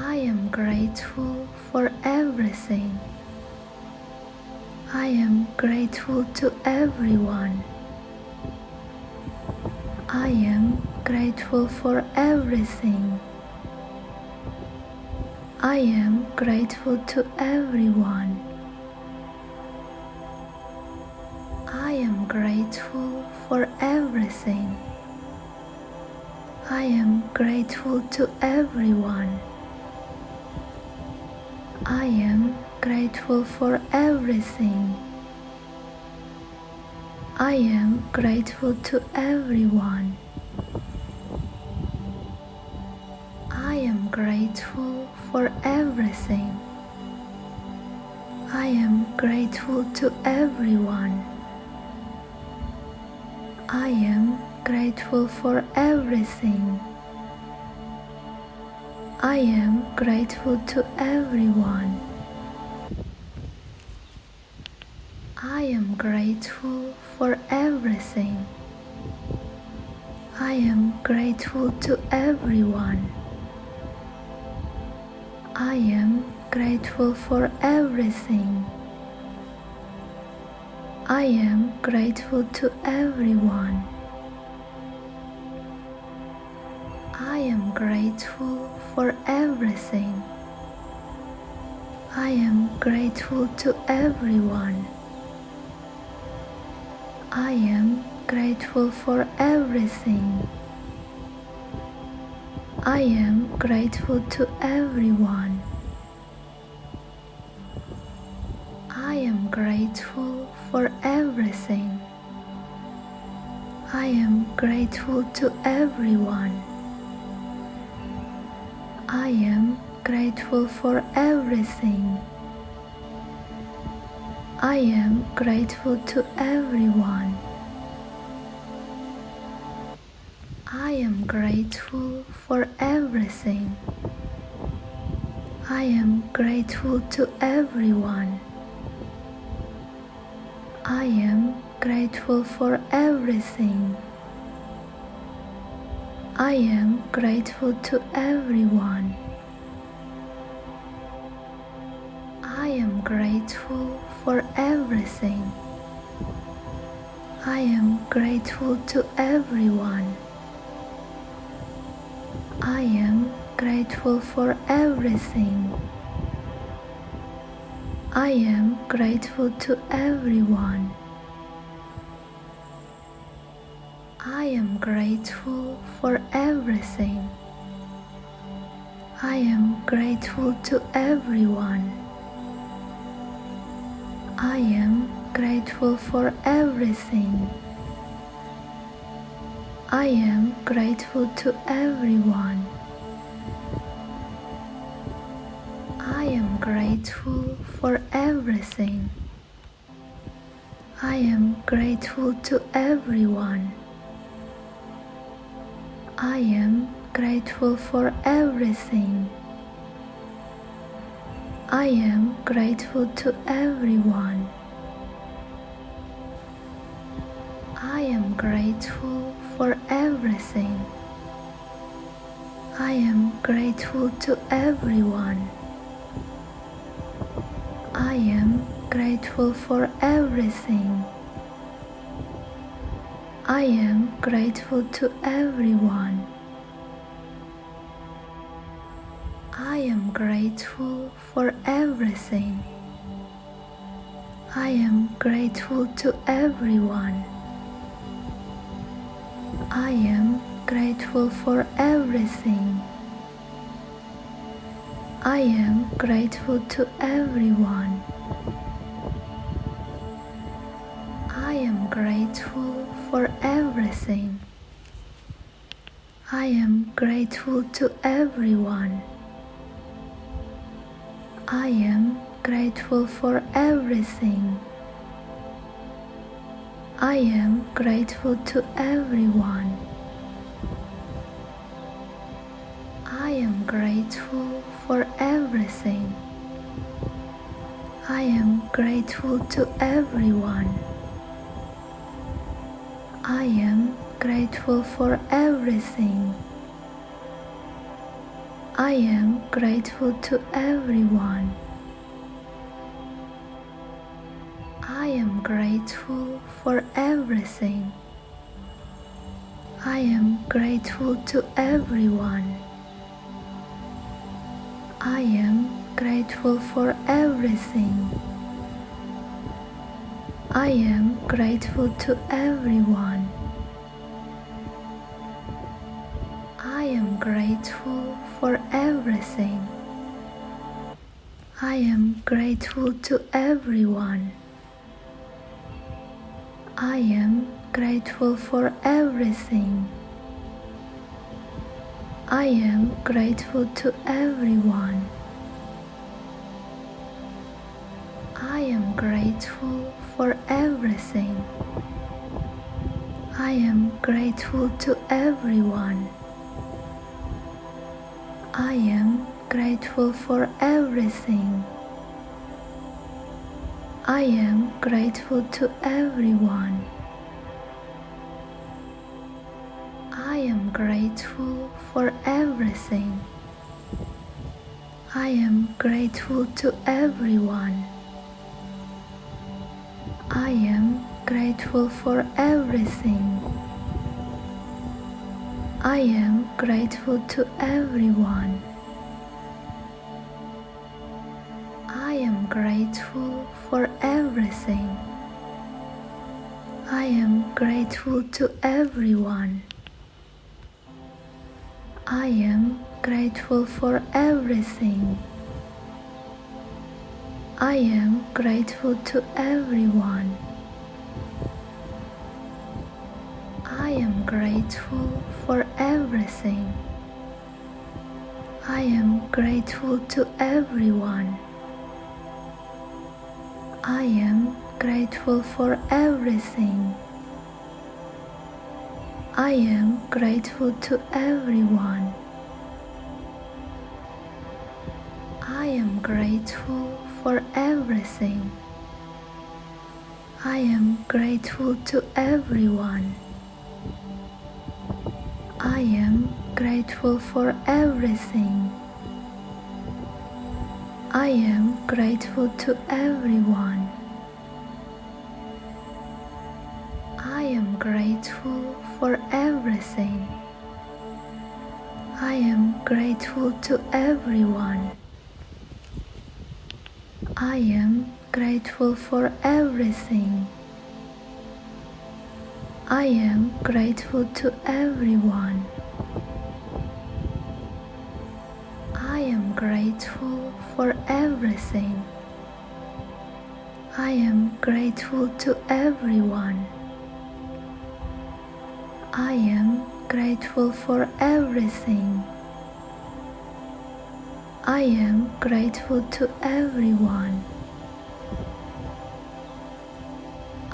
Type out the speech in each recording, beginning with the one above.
I am grateful for everything. I am grateful to everyone. I am grateful for everything. I am grateful to everyone. I am grateful for everything. I am grateful to everyone. I am grateful for everything. I am grateful to everyone. I am grateful for everything. I am grateful to everyone. I am grateful for everything. I am grateful to everyone. I am grateful for everything. I am grateful to everyone. I am grateful for everything. I am grateful to everyone. I am grateful for everything. I am grateful to everyone. I am grateful for everything. I am grateful to everyone. I am grateful for everything. I am grateful to everyone. I am grateful for everything. I am grateful to everyone. I am grateful for everything. I am grateful to everyone. I am grateful for everything. I am grateful to everyone. I am grateful for everything. I am grateful to everyone. I am grateful for everything. I am grateful to everyone. I am grateful for everything. I am grateful to everyone. I am grateful for everything. I am grateful to everyone. I am grateful for everything. I am grateful to everyone. I am grateful for everything. I am grateful to everyone. I am grateful for everything. I am grateful to everyone. I am grateful for everything. I am grateful to everyone. I am grateful for everything. I am grateful to everyone. I am grateful for everything. I am grateful to everyone. I am grateful for everything. I am grateful to everyone. I am grateful for everything. I am grateful to everyone. I am grateful for everything. I am grateful to everyone. I am grateful for everything. I am grateful to everyone. I am grateful for everything. I am grateful to everyone. I am grateful for everything. I am grateful to everyone. I am grateful for everything. I am grateful to everyone. I am grateful for everything. I am grateful to everyone. I am grateful for everything. I am grateful to everyone. I am grateful for everything. I am grateful to everyone. I am grateful for everything. I am grateful to everyone. I am grateful for everything. I am grateful to everyone. I am grateful for everything. I am grateful to everyone. I am grateful for everything. I am grateful to everyone. I am grateful for everything. I am grateful to everyone. I am grateful for everything. I am grateful to everyone. I am grateful for everything. I am grateful to everyone. I am grateful for everything. I am grateful to everyone. I am grateful for everything. I am grateful to everyone. I am grateful for everything. I am grateful to everyone. I am grateful for everything. I am grateful to everyone. I am grateful for everything. I am grateful to everyone.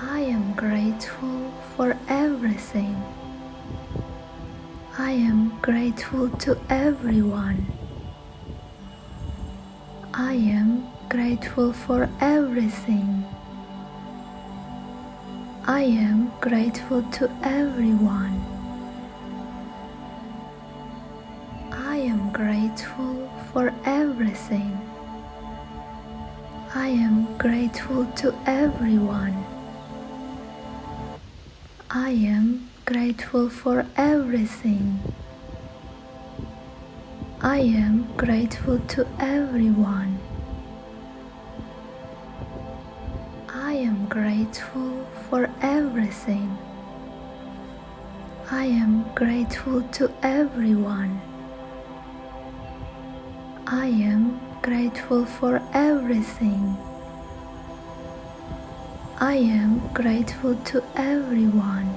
I am grateful for everything. I am grateful to everyone. I am grateful for everything. I am grateful to everyone. I am grateful for everything. I am grateful to everyone. I am grateful for everything. I am grateful to everyone. I am grateful for everything. I am grateful to everyone. I am grateful for everything. I am grateful to everyone.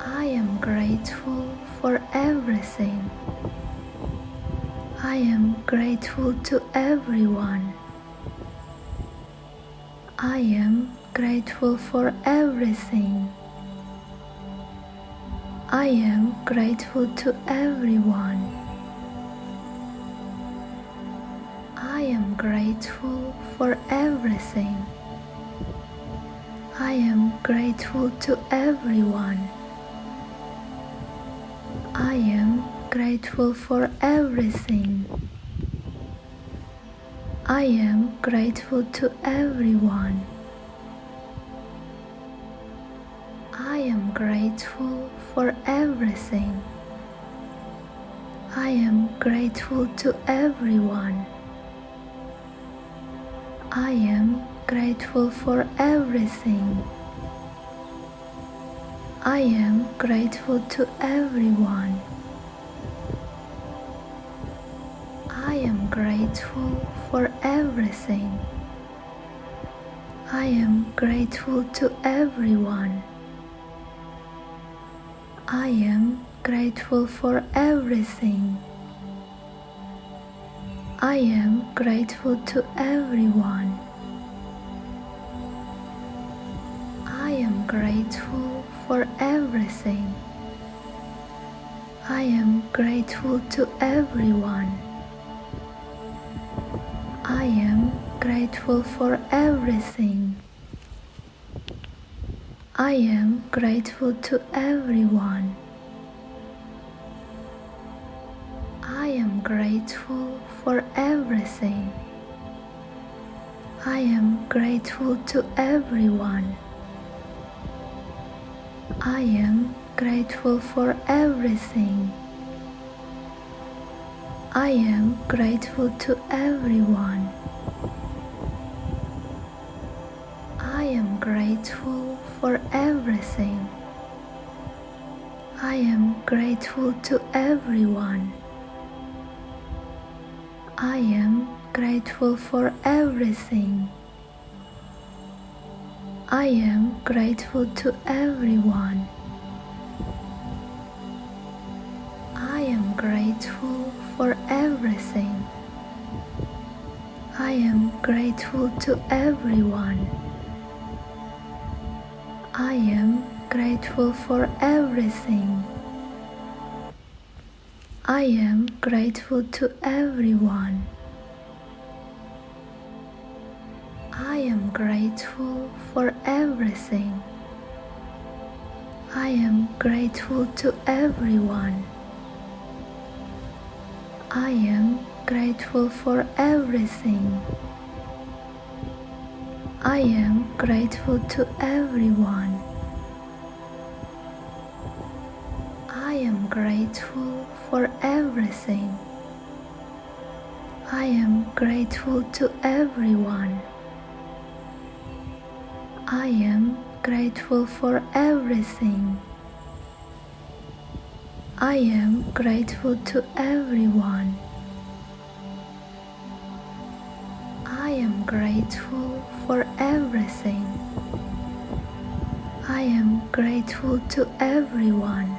I am grateful for everything. I am grateful to everyone. I am grateful for everything. I am grateful to everyone. I am grateful for everything. I am grateful to everyone. I am grateful for everything. I am grateful to everyone. I am grateful for everything. I am grateful to everyone. I am grateful for everything. I am grateful to everyone. I am grateful for everything. I am grateful to everyone. I am grateful for everything. I am grateful to everyone. I am grateful for everything. I am grateful to everyone. I am grateful for everything. I am grateful to everyone. I am grateful for everything. I am grateful to everyone. I am grateful for everything. I am grateful to everyone. I am grateful for everything. I am grateful to everyone. I am grateful for everything. I am grateful to everyone. I am grateful for everything. I am grateful to everyone. I am grateful for everything. I am grateful to everyone. I am grateful for everything. I am grateful to everyone. I am grateful for everything. I am grateful to everyone. I am grateful for everything. I am grateful to everyone. I am grateful for everything. I am grateful to everyone. I am grateful for everything. I am grateful to everyone.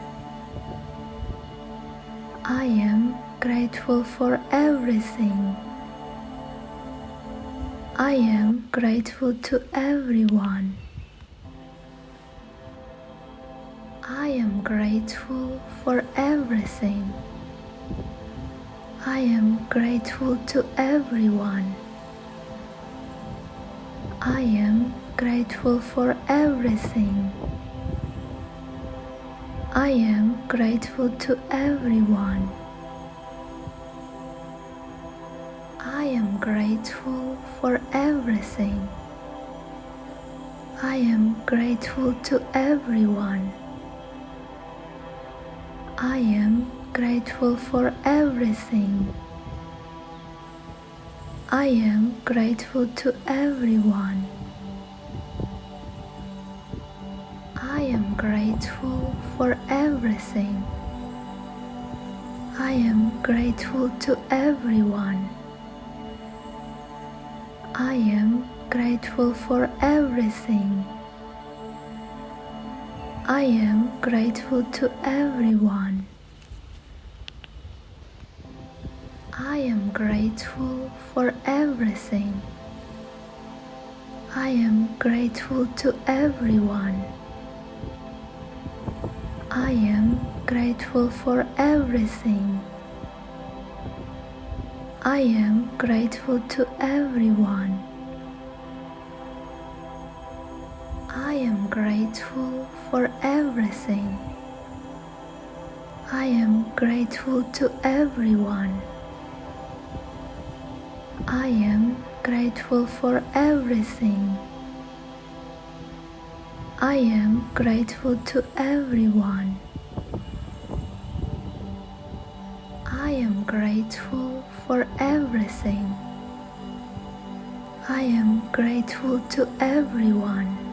I am grateful for everything. I am grateful to everyone. I am grateful for everything. I am grateful to everyone. I am grateful for everything. I am grateful to everyone. I am grateful for everything. I am grateful to everyone. I am grateful for everything. I am grateful to everyone. I am grateful for everything. I am grateful to everyone. I am grateful for everything. I am grateful to everyone. I am grateful for everything. I am grateful to everyone. I am grateful for everything. I am grateful to everyone. I am grateful for everything. I am grateful to everyone. I am grateful for everything. I am grateful to everyone. I am grateful for everything. I am grateful to everyone.